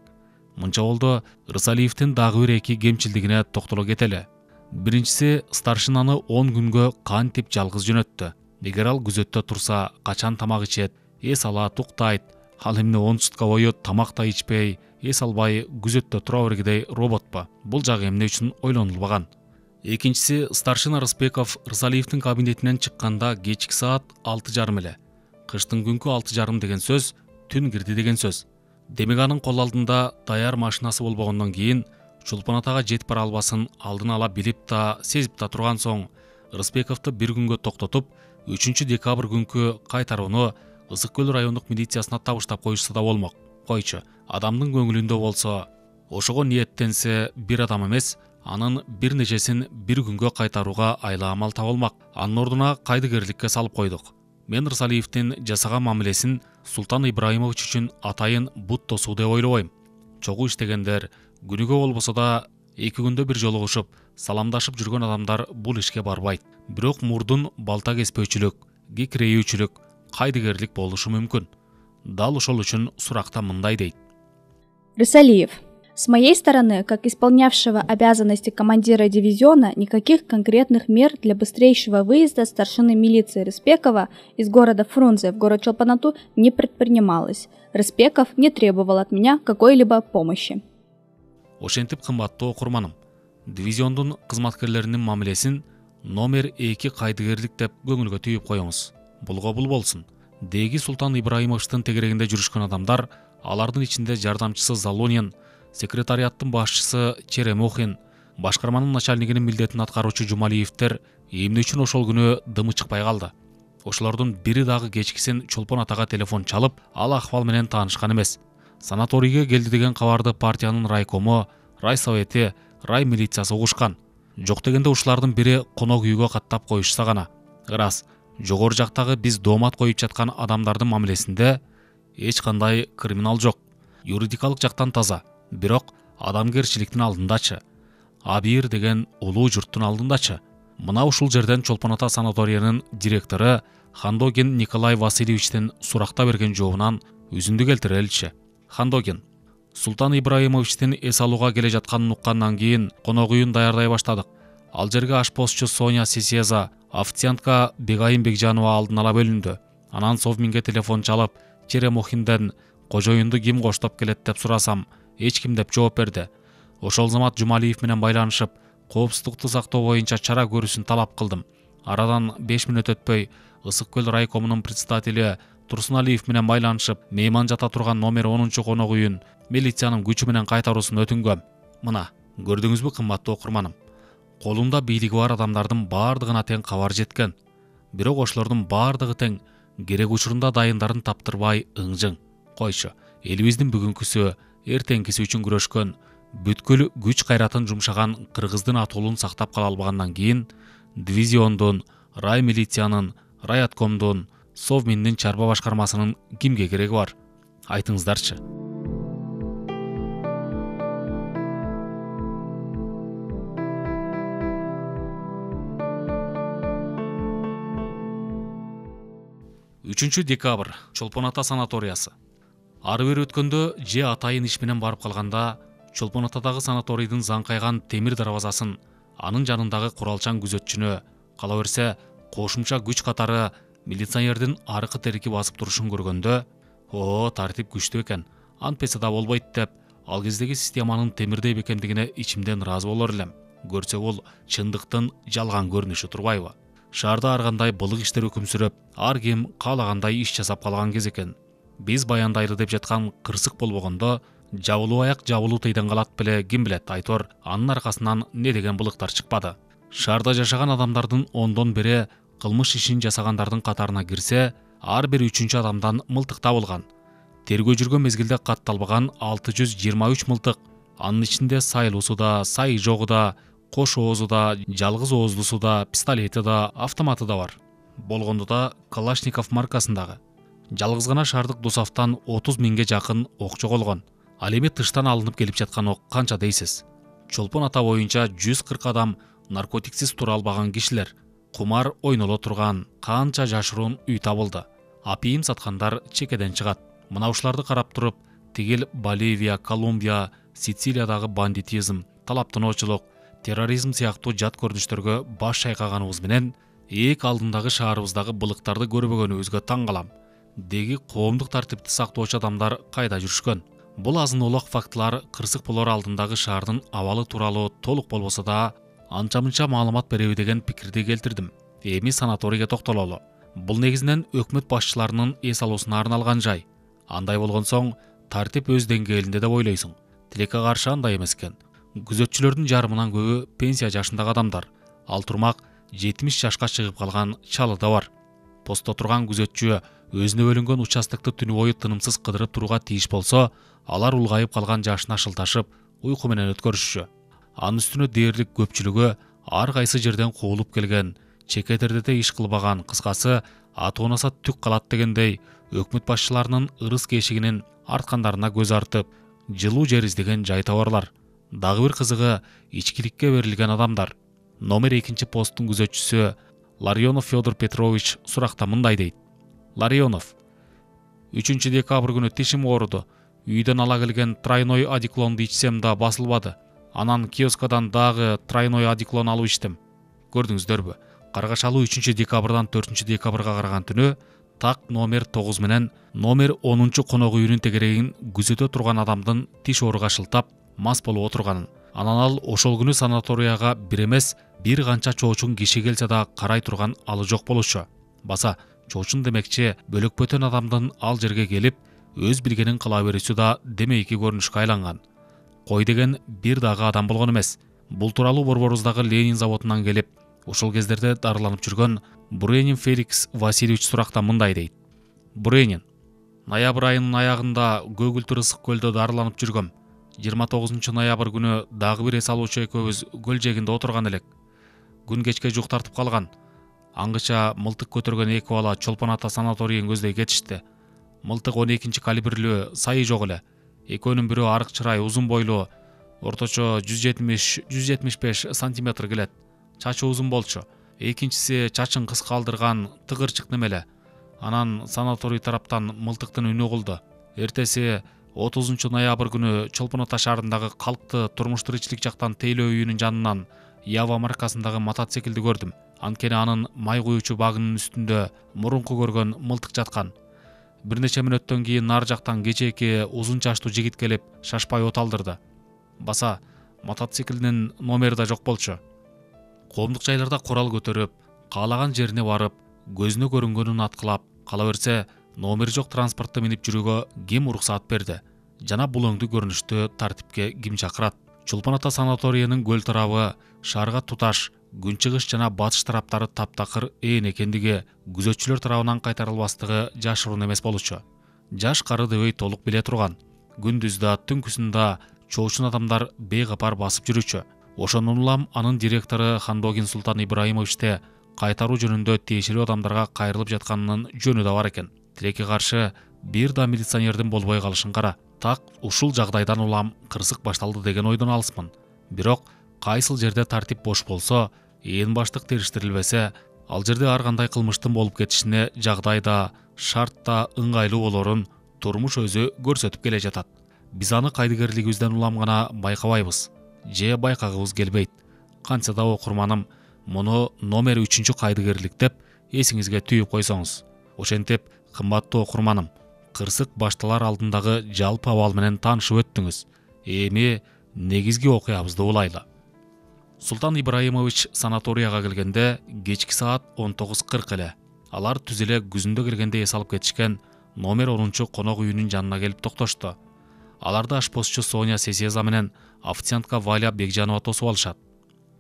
Мынча болду, Рысалиевдин дагы бир эки кемчилдигине токтоло кетели. Биринчиси, старшинаны 10 күнгө кантип жалгыз жөнөттү. Эгер ал күзөттө турса, качан тамак ичет, эс алат, уктайт. Ал эмне 10 сутка бою тамак да ичпей, эс албай күзөттө тура бергидей роботпу? Бул жагы эмне үчүн ойлонулбаган? Экинчиси, старшина Рыспеков Рысалиевдин кабинетинен чыкканда кечки саат 6:30 эле. Кыштын күнкү 6:30 деген сөз түн кирди деген сөз. Демек анын кол алдында даяр машинасы болбогондон кийин Чолпон атага жетип бара албасын алдын ала билип та сезип та турган соң Рысбековду бир күнгө токтотуп 3 декабрь күнкү кайтарууну Ысык көл райондук милициясына табыштап коюшса да болмок. Койчу, адамдын көңүлүндө болсо, ошого ниеттенсе бир адам эмес, анын бир нечесин бир күнгө кайтарууга айла амал табылмак. Анын ордуна кайдыгерликке салып койдук. Мен Рысалиевдин жасаган мамилесин Султан Ибраимович үчүн атайын бут тосуу деп ойлобойм. Чогуу иштегендер, күнүгө болбосо да 2 күндө бир жолугушуп, саламдашып жүргөн адамдар бул ишке барбайт. Бирок мурдун балта кеспөөчүлүк, кекирейүүчүлүк, кайдыгерлик болушу мүмкүн. Дал ошол үчүн суракта мындай дейт. Рысалиев. С моей стороны, как исполнявшего обязанности командира дивизиона, никаких конкретных мер для быстрейшего выезда старшины милиции Рыспекова из города Фрунзе в город Чолпон-Ату не предпринималось. Рыспеков не требовал от меня какой-либо помощи. Ошентип кымбаттуу окурманым, дивизиондун кызматкерлеринин мамилесин номер 2 кайдыгерлик деп көңүлгө түйүп коюңуз. Булго бул болсун. Деги Султан Ибраимовичтин тегерегинде жүрүшкөн адамдар, алардын ичинде жардамчысы Залонин, секретариаттын башчысы Черемохин, башкарманын начальнигинин милдетин аткаруучу Жумалиевдер эмне үчүн ошол күнү дымы чыкпай калды. Ошолордун бири дагы кечкисин Чолпон атага телефон чалып, ал акыбал менен таанышкан эмес. Санаторийге келди деген кабарды партиянын райкому, райсовети, рай милициясы угушкан. Жок дегенде ушулардын бири конок үйгө каттап коюшса гана. Ырас, жогору жактагы биз доомат коюп жаткан адамдардын мамилесинде эч кандай криминал жок. Юридикалык жактан таза, бирок адамгерчиликтин алдындачы. Абир деген улуу журттун алдындачы. Мына ушул жерден Чолпон ата санаториянын директору Хандогин Николай Васильевичтин суракта берген жообунан үзүндү келтиреличи. Хандогин. Султан Ибраимовичтин эс алууга келе жатканын уккандан кийин конок үйүн даярдай баштадык. Ал жерге ашпозчу Соня Сисеза, официантка Бегайым Бекжанова алдын ала бөлүндү. Анан Совминге телефон чалып, Черемохинден кожоюнду ким коштоп келет деп сурасам, эч ким деп жооп берди. Ошол замат Жумалиев менен байланышып, коопсуздукту сактоо боюнча чара көрүүсүн талап кылдым. Арадан 5 мүнөт өтпөй, Ысык көл райкомунун председатели Турсуналиев менен байланышып, мейман жата турган номер 10 конок үйүн милициянын күчү менен кайтаруусун өтүнгөм. Мына, көрдүңүзбү кымбаттуу окурманым? Колунда бийлиги бар адамдардын бардыгына тең кабар жеткен. Бирок ошолордун бардыгы тең керек учурунда дайындарын таптырбай ыңжың. Койчу, элибиздин бүгүнкүсү, эртеңкиси үчүн күрөшкөн, бүткүл күч кайратын жумшаган кыргыздын атуулун сактап кала албагандан кийин дивизиондун, рай милициянын, райаткомдун, Совминдин чарба башкармасынын кимге кереги бар? Айтыңыздарчы. Үчүнчү декабрь, Чолпон ата санаториясы. Ары бери өткөндө же атайын иш менен барып калганда, Чолпон атадагы санаторийдин заңкайган темир дарбазасын, анын жанындагы куралчан күзөтчүнө, кала берсе кошумча күч катары милиционердин аркы терки басып турушун көргөндө, тартип күчтүү экен, антпесе да болбойт деп, ал кездеги системанын темирдей бекемдигине ичимден ыраазы болор элем. Көрсө бул чындыктын жалган көрүнүшү турбайбы? Шаарда ар кандай былык иштер өкүм сүрөп, ар ким каалагандай иш жасап калган кез экен. Биз баяндайлы деп жаткан кырсык болбогондо, жабылуу аяк жабылуу тийден калат беле, ким билет, айтор, анын аркасынан не деген былыктар чыкпады. Шаарда жашаган адамдардын 10дон бири кылмыш ишин жасагандардын катарына кирсе, ар бир 3-чү адамдан мылтык табылган. Тергөө жүргөн мезгилде катталбаган 623 мылтык, анын ичинде сайлуусу да, сай жогу да, кош оозу да, жалгыз ооздусу да, пистолети да, автоматы да бар. Болгондо да Калашников маркасындагы. Жалгыз гана шаардык Дусавтан 30 миңге жакын ок жоголгон. Ал эми тыштан алынып келип жаткан ок канча дейсиз? Чолпон ата боюнча 140 адам наркотиксиз тура албаган кишилер. Кумар ойноло турган канча жашыруун үй табылды. Апийим саткандар чекеден чыгат. Мына ушуларды карап туруп, тигил Боливия, Колумбия, Сицилиядагы бандитизм, талаптоочулук, терроризм сыяктуу жат көрүнүштөргө баш чайкаганыбыз менен эк алдындагы шаарыбыздагы былыктарды көрбөгөнүбүзгө таң калам. Деги коомдук тартипти сактоочу адамдар кайда жүрүшкөн? Бул азын-олак фактылар кырсык болор алдындагы шаардын абалы тууралуу толук болбосо да анча-мынча маалымат береби деген пикирди келтирдим. Эми санаторийге токтололу. Бул негизинен өкмөт башчыларынын эс алуусуна арналган жай. Андай болгон соң тартип өз деңгээлинде деп ойлойсуң. Тилекке каршы андай эмес экен. Күзөтчүлөрдүн жарымынан көбү пенсия жашындагы адамдар. Ал турмак 70 жашка чыгып калган чалы да бар. Постто турган күзөтчү өзүнө бөлүнгөн участокты түнү бою тынымсыз кыдырып турууга тийиш болсо, алар улгайып калган жашына шылташып, уйку менен өткөрүшчү. Анын үстүнө дээрлик көпчүлүгү ар кайсы жерден куулуп келген, чекетердете иш кылбаган, кыскасы атоонаса түк калат дегендей, өкмөт башчыларынын ырыс кешигинин арткандарына көз артып, жылуу жер издеген жай табарлар. Дагы бир кызыгы, ичкиликке берилген адамдар. Номер 2 посттун күзөтчүсү Ларионов Федор Петрович суракта мындай дейт. Ларионов: 3 декабрь күнү тишим ооруду. Үйдөн ала келген тройной одеколонду ичсем да басылбады. Анан киоскадан дагы тройной одеколон алып иштим. Көрдүңүздөрбү? Каргашалуу 3 декабрдан 4 декабрга караган түнү так номер 9 менен номер 10 конок үйүнүн тегерегин күзөтө турган адамдын тиш ооруга шылтап, мас болуп отурганын. Анан ал ошол күнү санаторияга бир эмес, бир канча чоочун киши келсе да карай турган алы жок болчу. Баса, чоочун демекчи, бөлөкпөтөн адамдын ал жерге келип, өз билгенин кыла берүүсү да демейки көрүнүшкө айланган. Кой деген бир дагы адам болгон эмес. Бул тууралуу Борборуздагы Ленин заводунан келип, ошол кездерде дарыланып жүргөн Буренин Феликс Васильевич суракта мындай дейт. Буренин: ноябрь айынын аягында Көгүлтүр ысык көлдө дарыланып жүргөм. 29 ноябрь күнү дагы бир эс алуучу экөөбүз көл жээгинде отурган элек. Күн кечке жук тартып калган. Аңгыча мылтык көтөргөн эки бала Чолпон ата санаторийин көздөй кетишти. Мылтык 12 калибрлүү сайы жок эле. Экөөнүн бирөө арык чырай, узун бойлуу, орточо 170-175 сантиметр келет. Чачы узун болчу. Экинчиси чачын кыска алдырган, тыгырчык немеле. Анан санаторий тараптан мылтыктын үнү угулду. Эртеси 30 ноябрь күнү Чолпон ата шаарындагы калкты турмуш тиричилик жактан тейлөө үйүнүн жанынан Ява маркасындагы мотоциклди көрдүм. Анткени анын май куючу багынын үстүндө мурунку көргөн мылтык жаткан. Бир нече мүнөттөн кийин нар жактан кечээки узун чачтуу жигит келип, шашпай от алдырды. Баса, мотоциклдин номери да жок болчу. Коомдук жайларда курал көтөрүп, каалаган жерине барып, көзүнө көрүнгөнүн аткылап, кала берсе, номери жок транспортто минип жүрүүгө ким уруксаат берди? Жана бул өңдүү көрүнүштү тартипке ким чакырат? Чолпон ата санаториянын көл тарабы, шаарга туташ, күнчыгыш жана батыш тараптары таптакыр ээн экендиги күзөтчүлөр тарабынан кайтарылбастыгы жашыруун эмес болчу. Жаш кары дебей толук биле турган. Күндүз да, түнкүсүн да чоочун адамдар бейкапар басып жүрүчү. Ошондон улам анын директору Хандогин Султан Ибраимовичте кайтаруу жөнүндө тиешелүү адамдарга кайрылып жатканынын жөнү да бар экен. Тилекке каршы бир да милиционердин болбой калышын кара. Так ушул жагдайдан улам кырсык башталды деген ойдон алыспын. Бирок кайсыл жерде тартип бош болсо, ээн баштык териштирилбесе, ал жерде ар кандай кылмыштын болуп кетишине жагдай да, шарт да ыңгайлуу болорун турмуш өзү көрсөтүп келе жатат. Биз аны кайдыгерлигибизден улам гана байкабайбыз, же байкагыбыз келбейт. Кантса да окурманым, муну номер 3 кайдыгерлик деп эсиңизге түйүп койсоңуз. Ошентип, кымбаттуу окурманым, кырсык башталар алдындагы жалпы абал менен таанышып өттүңүз. Эми негизги окуябызды улайлы. Султан Ибраимович санаторияга келгенде кечки саат 19:40 эле. Алар түз эле күзүндө келгенде эс алып кетишкен номер 10 конок үйүнүн жанына келип токтошту. Аларды ашпозчу Соня Сесеза менен официантка Валя Бекжанова тосуп алышат.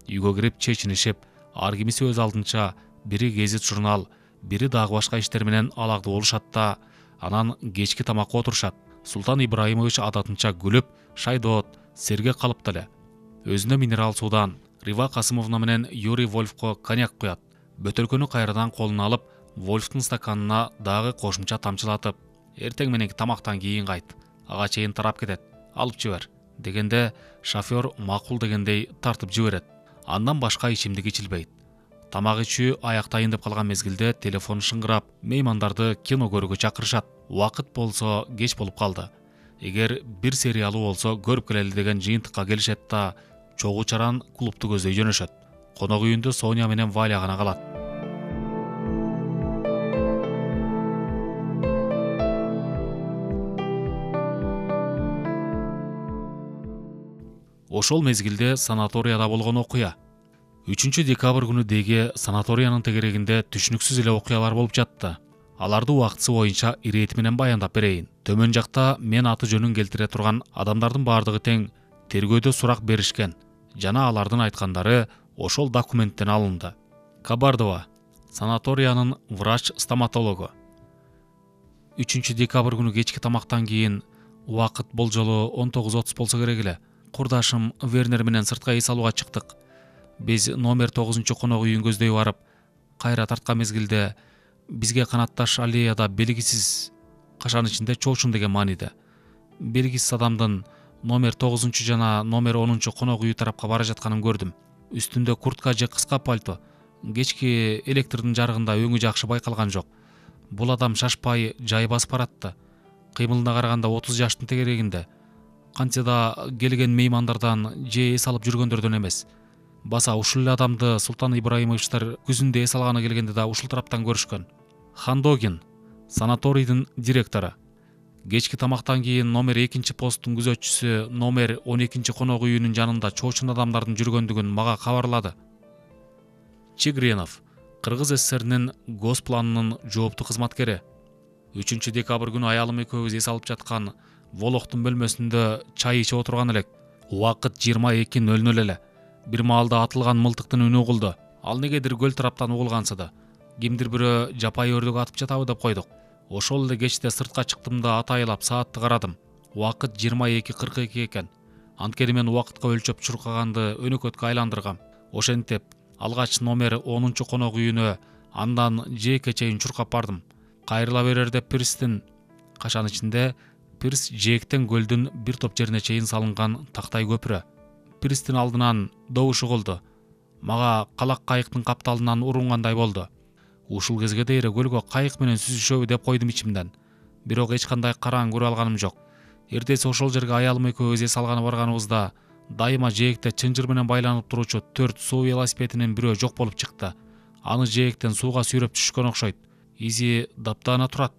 Үйгө кирип чечинишип, ар кимиси өз алдынча бири гезит журнал, бири дагы башка иштер менен алакты болушат да, анан кечки тамакка отурушат. Султан Ибраимович адатынча күлүп, шайдоот, сергек калыпты эле. Өзүнө минерал суудан Рива Касымовна менен Юрий Вольфко коньяк куят. Бөтөлкөнү кайрадан колуна алып, Вольфтун стаканына дагы кошумча тамчылатып, эртең мененки тамактан кийин кайт, ага чейин тарап кетет, алып жибер дегенде, шофёр макул дегендей тартып жиберет. Андан башка ичимдик ичилбейт. Тамак ичүү аяктайын деп калган мезгилде телефон шыңгырап, меймандарды кино көрүүгө чакырышат. Убакыт болсо кеч болуп калды. Эгер бир сериялуу болсо көрүп келели деген жыйынтыкка келишет да, чогуу чаран клубту көздөй жөнөшөт. Конок үйүндө Соня менен Валя гана калат. Ошол мезгилде санаторияда болгон окуя. 3 декабрь күнү деги санаториянын тегерегинде түшүнүксүз эле окуялар болуп жатты. Аларды убактысы боюнча ирети менен баяндап берейин. Төмөн жакта мен аты жөнүн келтире турган адамдардын бардыгы тең тергөөдө сурак беришкен жана алардын айткандары ошол документтен алынды. Кабардова, санаториянын врач-стоматологу. 3 декабрь күнү кечки тамактан кийин убакыт болжолу 19:30 болсо керек эле. Курдашым Вернер менен сыртка эс алууга чыктык. Биз номер 9 конок үйүн көздөй барып, кайра тарткан мезгилде бизге канатташ аллеяда белгисиз кашан ичинде чоочун деген мааниде белгисиз адамдын номер 9 жана номер 10 конок үйү тарапка бара жатканын көрдүм. Үстүндө куртка же кыска пальто. Кечки электрдин жарыгында өңү жакшы байкалган жок. Бул адам шашпай жай басып баратты. Кыймылына караганда 30 жаштын тегерегинде. Кантсе да келген меймандардан же эс алып жүргөндөрдөн эмес. Баса ушул адамды Султан Ибраимовичтер күзүндө эс алганы келгенде да ушул тараптан көрүшкөн. Хандогин, санаторийдин директору. Кечки тамактан кийин номер 2 посттун күзөтчүсү номер 12 конок үйүнүн жанында чоочун адамдардын жүргөндүгүн мага кабарлады. Чигренов, Кыргыз СССРнин госпланынын жооптуу кызматкери. 3 декабрь күнү аялым экөөбүз эс алып жаткан Волохтун бөлмөсүндө чай ичип отурган элек. Убакыт 22:00 эле. Бир маалда атылган мылтыктын үнү угулду. Ал негедир көл тараптан угулгансыды. Кимдир бирөө жапай өрдүк атып жатабы деп койдук. Ошол эле кечте сыртка чыктым да атайлап саатты карадым. Убакыт 22:42 экен. Анткени мен убакытка өлчөп чуркаганды өнөкөткө айландыргам. Ошентип алгач номер 10 конок үйүнө, андан жээкке чейин чуркап бардым. Кайрыла берерде пирстин кашан ичинде пирс жээктен көлдүн бир топ жерине чейин салынган тактай көпүрө. Пирстин алдынан добуш угулду. Мага калак кайыктын капталынан урунгандай болду. Ушул кезге дейре көлгө кайык менен сүзүшөбү деп койдум ичимден. Бирок эч кандай караң көрө алганым жок. Эртеси ошол жерге аялым экөөбүз эс алганы барганыбызда дайыма жээкте чынжыр менен байланып туручу 4 суу велосипединин бирөө жок болуп чыкты. Аны жээктен сууга сүйрөп түшкөн окшойт. Изи даптана турат.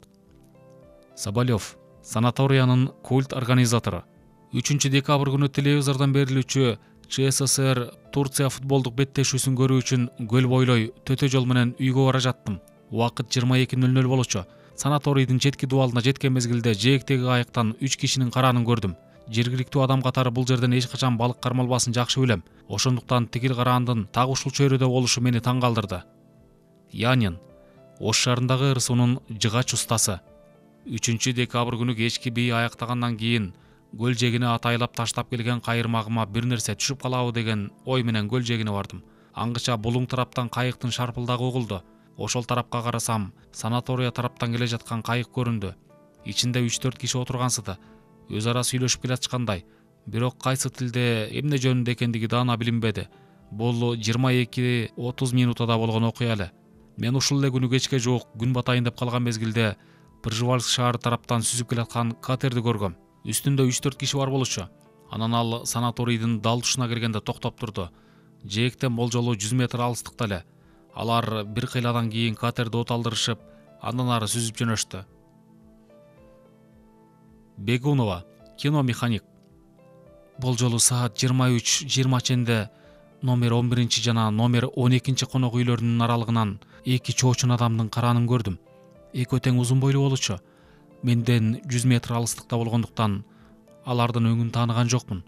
Соболев, санаториянын культ организатору. 3 декабрь күнү телевизордон берилүүчү ЧССР Турция футболдук беттешүүсүн көрүү үчүн көл бойлой төтө жол менен үйгө бара жаттым. Убакыт 22:00 болчу. Санаторийдин четки дубалына жеткен мезгилде жээктеги кайыктан 3 кишинин караанын көрдүм. Жергиликтүү адам катары бул жерден эч качан балык кармалбасын жакшы билем. Ошондуктан тигил караандын так ушул чөйрөдө болушу мени таң калтырды. Янин, Ош шаарындагы ыр суунун жыгач устасы. 3 декабрь күнү кечки бий аяктагандан кийин көл жегине атайлап таштап келген кайырмагыма бир нерсе түшүп калабы деген ой менен көл жегине бардым. Аңгыча булуң тараптан кайыктын шарпылдагы угулду. Ошол тарапка карасам, санатория тараптан келе жаткан кайык көрүндү. Ичинде 3-4 киши отургансыды. Өз ара сүйлөшүп келатышкандай. Бирок кайсы тилде эмне жөнүндө экендиги даана билинбеди. Бул 22:30 минутада болгон окуя эле. Мен ушул эле күнү кечке жуук күн батайын деп калган мезгилде Пржевальск шаары тараптан сүзүп келаткан катерди көргөм. Үстүндө 3-4 киши бар болчу. Анан ал санаторийдин дал тушуна келгенде токтоп турду. Жээктен болжолу 100 метр алыстыкта эле. Алар бир кыйладан кийин катерди от алдырышып, андан ары сүзүп жөнөштү. Бегунова, киномеханик. Болжолу саат 23:20 ченде номер 11 жана номер 12 конок үйлөрүнүн аралыгынан 2 чоочун адамдын караанын көрдүм. Экөө тең узун бойлуу болчу. Менден 100 метр алыстыкта болгондуктан алардын өңүн тааныган жокмун.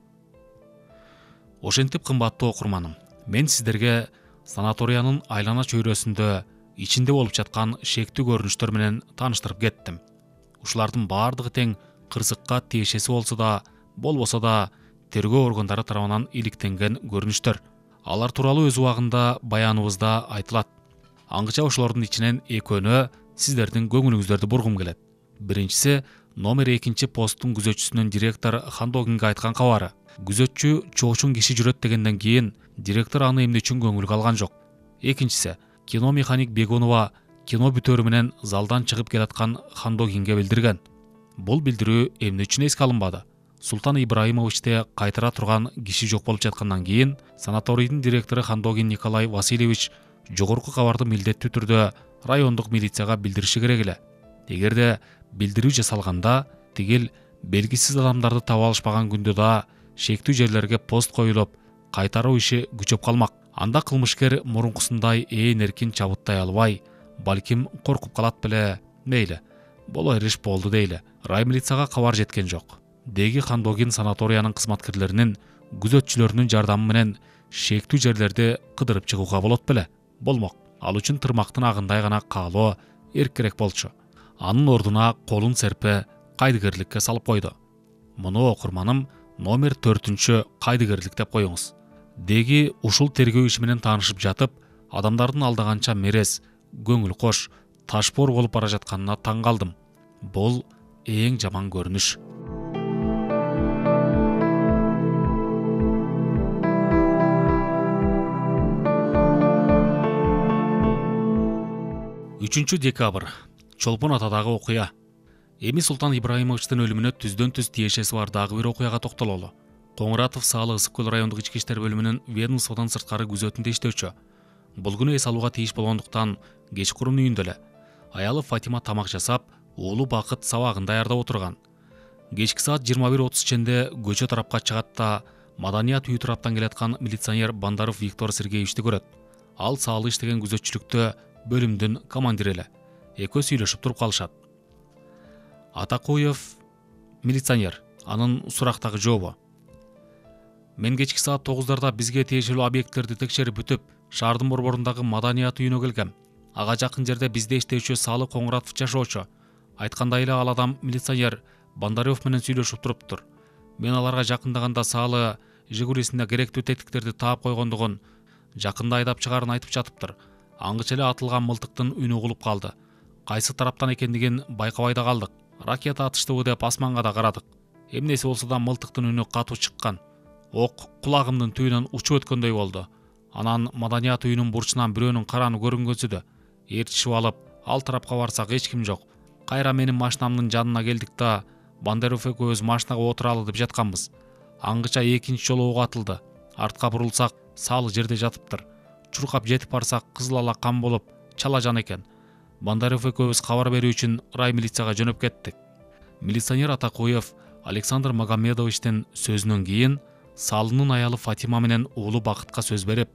Ошентип кымбаттуу окурманым, мен сиздерге санаториянын айлана чөйрөсүндө ичинде болуп жаткан шектүү көрүнүштөр менен тааныштырып кеттим. Ушулардын баардыгы тең кырсыкка тиешеси болсо да, болбосо да тергөө органдары тарабынан иликтенген көрүнүштөр. Алар тууралуу өз убагында баяныбызда айтылат. Аңгыча ошолордун ичинен экөөнө сиздердин көңүлүңүздөрдү бургум келет. Биринчиси номер 2 посттун күзөтчүсүнүн директор Хандогинге айткан кабары. Күзөтчү чоочун киши жүрөт дегенден кийин директор аны эмне үчүн көңүлгө алган жок. Экинчиси киномеханик Бегунова кино бүтөрү менен залдан чыгып келаткан Хандогинге билдирген. Бул билдирүү эмне үчүн эске алынбады? Султан Ибраимовичте кайтара турган киши жок болуп жаткандан кийин санаторийдин директору Хандогин Николай Васильевич жогорку кабарды милдеттүү түрдө райондук милицияга билдириши керек эле. Эгерде билдирүү жасалганда тигил белгисиз адамдарды таба алышпаган күндө да шектүү жерлерге пост коюлуп, кайтаруу иши күчөп калмак. Анда кылмышкер мурункусундай эркин чабыттай албай, балким коркуп калат беле, Мейлі, боло иш болду дейлі. Рай милицияга кабар жеткен жок. Деги Хандогин санаториянын кызматкерлеринин күзөтчүлөрүнүн жардамы менен шектүү жерлерди кыдырып чыгууга болот беле? Болмок. Ал үчүн тырмактын агындай гана каалоо эркирээк болчу. Анын ордуна колун серпе кайдыгерликке салып койду. Муну окурманым номер 4-чү кайдыгерлик деп коюңуз. Деги ушул тергөө иши менен таанышып жатып, адамдардын алдаганча мерез, көңүл кош, ташпор болуп бара жатканына таң калдым. Бул эң жаман көрүнүш. Үчүнчү декабрь. Чолпон атадагы окуя. Эми Султан Ибраимовичтин өлүмүнө түздөн-түз тиешеси бар дагы бир окуяга токтололу. Коңуратов Саалы Ысык көл райондук ички иштер бөлүмүнүн ведомстводон сырткары күзөтүндө иштөөчү. Бул күнү эс алууга тийиш болгондуктан кечкурун үйүндө эле. Аялы Фатима тамак жасап, уулу Бакыт сабагын даярдап отурган. Кечки саат 21:30 ченде көчө тарапка чыгат да маданият үйү тараптан келаткан милиционер Бандаров Виктор Сергеевичти көрөт. Ал Саалы иштеген күзөтчүлүктө бөлүмдүн командири эле. Экөө сүйлөшүп туруп калышат. Атакуев милиционер. Анын сурактагы жообу: Мен кечки саат 9:00 бизге тиешелүү объекттерди текшерип бүтүп, шаардын борборундагы маданият үйүнө келгем. Ага жакын жерде бизде иштөөчү Саалы Коңуратов жашоочу. Айткандай эле ал адам милиционер Бандарев менен сүйлөшүп туруптур. Мен аларга жакындаганда Саалы Жигулисине керектүү тетиктерди таап койгондугун, жакында айдап чыгаарын айтып жатыптыр. Аңгыча эле атылган мылтыктын үнү угулуп калды. Кайсы тараптан экендигин байкабай да калдык. Ракета атыштыбы деп асманга да карадык. Эмнеси болсо да мылтыктын үнү катуу чыккан. Ок кулагымдын түбүнөн учуп өткөндөй болду. Анан маданият үйүнүн бурчунан бирөөнүн караны көрүнгөнсүдө. Ээрчишип алып, ал тарапка барсак эч ким жок. Кайра менин машинамдын жанына келдик да Бандаров экөөбүз машинага отуралы деп жатканбыз. Аңгыча экинчи жолу ок атылды. Артка бурулсак, Саалы жерде жатыптыр. Чуркап жетип барсак, кызыл ала кан болуп, чала жан экен. Бандаров экөөбүз кабар берүү үчүн рай милицияга жөнөп кеттик. Милиционер Атакуев Александр Магомедовичтин сөзүнөн кийин Саалынын аялы Фатима менен уулу Бакытка сөз берип,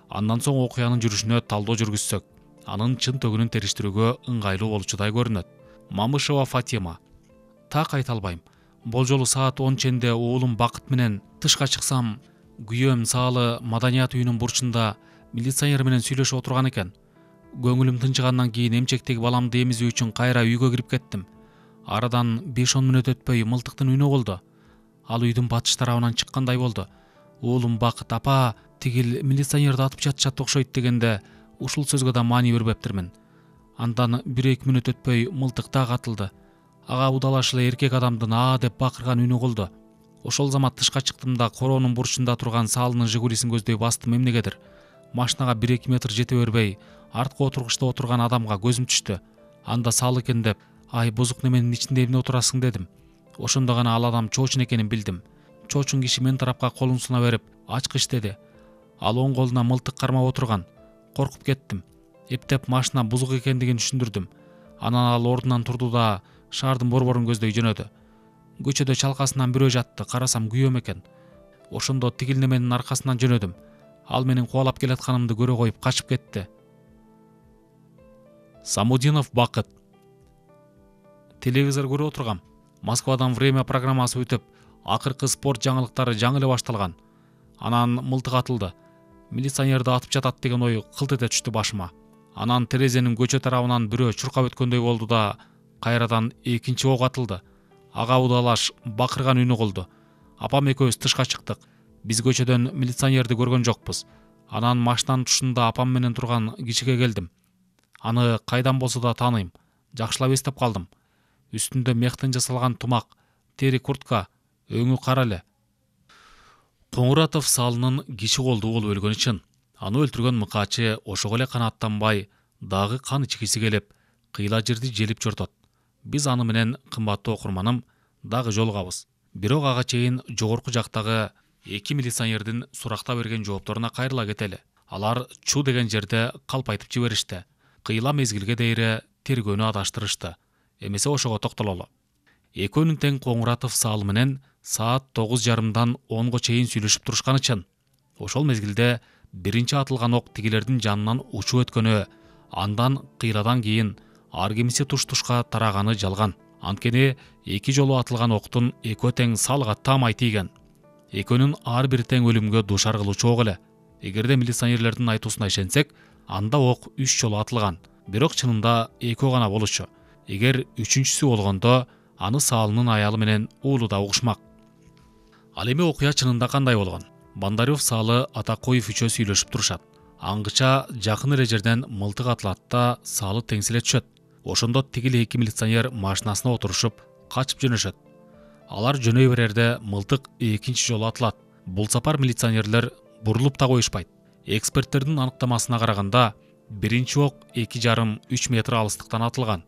андан соң окуянын жүрүшүнө талдоо жүргүзсөк, анын чын төгүнүн териштирүүгө ыңгайлуу болчудай көрүнөт. Мамышева Фатима: Так айта албайм. Бул жолу саат 10 ченде уулум Бакыт менен тышка чыксам, күйөөм Саалы маданият үйүнүн бурчунда милиционер менен сүйлөшүп отурган экен. Көңүлүм тынчыгандан кийин эмчектеги баламды эмизүү үчүн кайра үйгө кирип кеттим. Арадан 5-10 мүнөт өтпөй мылтыктын үнү болду. Ал үйдүн батыш тарабынан чыккандай болду. Уулум Бакыт: Апа, тигил милиционерди атып жатышат окшойт дегенде, ушул сөзгө да маани бербептирмин. Андан 1-2 мүнөт өтпөй мылтык дагы атылды. Ага удалаш эле эркек адамдын аа деп бакырган үнү болду. Ошол замат тышка чыктым да короонун бурчунда турган Саалынын Жигулисин көздөй бастым эмнегедир. Машинага 1-2 метр жете бербей, артка отургучта отурган адамга көзүм түштү. Анда Саалы экен деп, ай бузук неменин ичинде эмне отурасың дедим. Ошондо гана ал адам чоочун экенин билдим. Чоочун киши мен тарапка колун суна берип, ачкыч деди. Ал оң колуна мылтык кармап отурган. Коркуп кеттим. Эптеп машина бузук экендигин түшүндүрдүм. Анан ал ордунан турду да шаардын борборун көздөй жөнөдү. Көчөдө чалкасынан бирөө жатты, карасам күйөөм экен. Ошондо тигил неменин аркасынан жөнөдүм. Ал менин кубалап келатканымды көрө коюп качып кетти. Самудинов Бакыт: Телевизор көрүп отургам. Москвадан время программасы бүтүп, акыркы спорт жаңылыктары жаңы эле башталган. Анан мылтык атылды. Милиционерди атып жатат деген ой кылт эте түштү башыма. Анан терезенин көчө тарабынан бирөө чуркап өткөндөй болду да кайрадан экинчи ок атылды. Ага удалаш бакырган үнү болду. Апам экөөбүз тышка чыктык. Биз көчөдөн милиционерди көргөн жокпуз. Анан машинанын тушунда апам менен турган кишиге келдим. Аны кайдан болсо да тааныйм. Жакшылап эстеп калдым. Үстүндө мехтен жасалган тумак, тери куртка, өңү кара эле. Коңуратов Саалынын киши колдуу болуп өлгөнү чын. Аны өлтүргөн мыкаачы ошого эле канааттанбай, дагы кан ичкиси келип, кыйла жерди желип чортот. Биз аны менен, кымбаттуу окурманым, дагы жолугабыз. Бирок ага чейин жогорку жактагы эки милиционердин суракта берген жоопторуна кайрыла кетели. Алар Чу деген жерде калп айтып жиберишти. Кыйла мезгилге дейре тергөөнү адаштырышты. Эмесе ошого токтололу. Экөөнүн тең Коңуратов Саалы менен саат 9:30 10го чейин сүйлөшүп турушканы чын. Ошол мезгилде биринчи атылган ок тигилердин жанынан учуп өткөнү, андан кыйладан кийин ар кемиси туш-тушка тараганы жалган. Анткени эки жолу атылган октун экөө тең салга тамай тийген. Экөөнүн ар бир тең өлүмгө дуушар кылуучу ок эле. Эгерде милиционерлердин айтуусуна ишенсек, анда ок 3 жолу атылган. Бирок чынында экөө гана болчу. Эгер үчүнчүсү болгондо аны Саалынын аялы менен уулу да угушмак. Ал эми окуя чынында кандай болгон? Бандарев Саалы Атакоев үчөө сүйлөшүп турушат. Аңгыча жакын эле жерден мылтык атылат да Саалы теңселе түшөт. Ошондо тигил эки милиционер машинасына отурушуп качып жөнөшөт. Алар жөнөй берерде мылтык экинчи жолу атылат. Бул сапар милиционерлер бурулуп да коюшпайт. Эксперттердин аныктамасына караганда биринчи ок 2,5-3 метр алыстыктан атылган.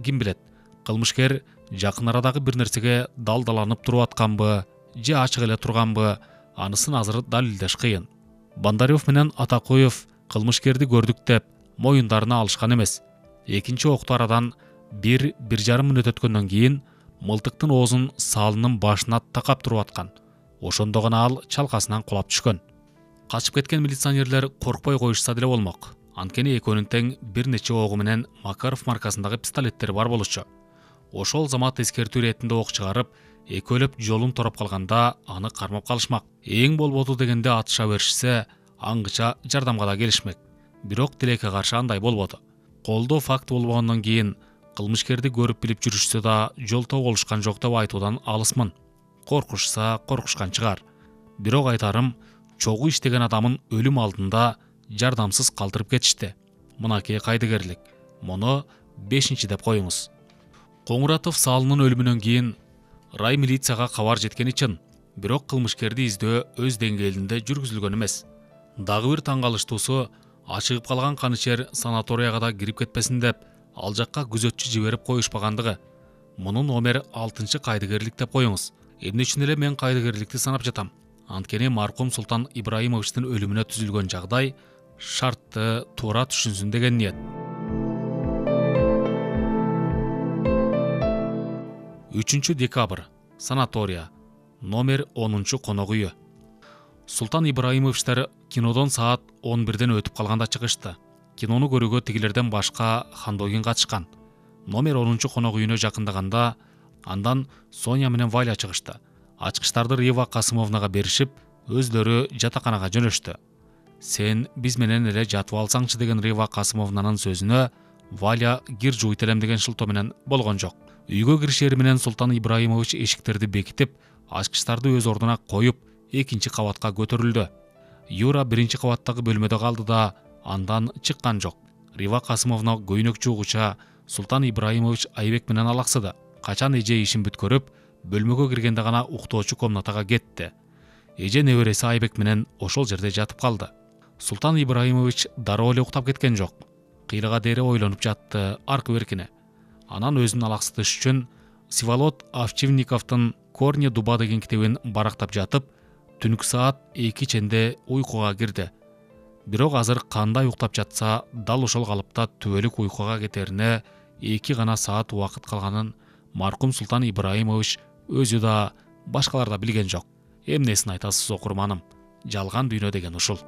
Ким билет, кылмышкер жакын арадагы бир нерсеге далдаланып туруп атканбы, же ачык эле турганбы, анысын азыр далилдеш кыйын. Бандарев менен Атакоев кылмышкерди көрдүк деп моюндарына алышкан эмес. Экинчи окту арадан 1-1,5 мүнөт өткөндөн кийин мылтыктын оозун Саалынын башына такап туруп аткан. Ошондо гана ал чалкасынан кулап түшкөн. Качып кеткен милиционерлер коркпой коюшса деле болмок. Анткени экөөнүн тең бир нече огу менен Макаров маркасындагы пистолеттери бар болчу. Ошол замат эскертүү иретинде ок чыгарып, экөөлөп жолун тороп калганда аны кармап калышмак. Эң болбоду дегенде атыша беришсе, аңгыча жардамга да келишмек. Бирок тилекке каршы андай болбоду. Колдоо факт болбогондон кийин кылмышкерди көрүп билип жүрүшсө да жолтоо болушкан жок деп айтуудан алысмын. Коркушса коркушкан чыгар. Бирок айтарым, чогуу иштеген адамын өлүм алдында жардамсыз калтырып кетишти. Мынакей кайдыгерлик. Муну 5 деп коюңуз. Коңуратов Саалынын өлүмүнөн кийин рай милицияга кабар жеткени чын. Бирок кылмышкерди издөө өз деңгээлинде жүргүзүлгөн эмес. Дагы бир таң калыштуусу, ачыгып калган канычер санаторияга да кирип кетпесин деп, ал жакка күзөтчү жиберип коюшпагандыгы. Муну номер 6 кайдыгерлик деп коюңуз. Эмне үчүн эле мен кайдыгерликти санап жатам? Анткени маркум Султан Ибраимовичтин өлүмүнө түзүлгөн жагдай шартты туура түшүнсүн деген ниет. 3 декабрь. Санатория. Номер 10 конок үйү. Султан Ибраимовичтер кинодон саат 11-ден өтүп калганда чыгышты. Кинону көрүүгө тигилерден башка Хандогин катышкан. Номер 10 конок үйүнө жакындаганда андан Соня менен Валя чыгышты. Ачкычтарды Рива Касымовнага беришип, өзлөрү жатаканага жөнөштү. Сен биз менен эле жатып алсаңчы деген Рива Касымовнанын сөзүнө Валя кир жуйт элем деген шылтоо менен болгон жок. Үйгө киришери менен Султан Ибраимович эшиктерди бекитип, ачкычтарды өз ордуна коюп, экинчи кабатка көтөрүлдү. Юра биринчи кабаттагы бөлмөдө калды да андан чыккан жок. Рива Касымовна көйнөк жуугуча Султан Ибраимович Айбек менен алаксыды. Качан эже ишин бүткөрүп, бөлмөгө киргенде гана уктоочу комнатага кетти. Эже небереси Айбек менен ошол жерде жатып калды. Султан Ибраимович дароо эле уктап кеткен жок. Кыйрыга дере ойлонуп жатты аркы беркине. Анан өзүн алаксытыш үчүн Сиволод Овчинниковдун Корни дуба деген китебин барактап жатып, түнкү саат 2 ченде уйкуга кирди. Бирок азыр кандай уктап жатса, дал ошол калыпта түбөлүк уйкуга кетерине 2 гана саат убакыт калганын маркум Султан Ибраимович өзү да башкалар да билген жок. Эмнесин айтасыз окурманым? Жалган дүйнө деген ушул.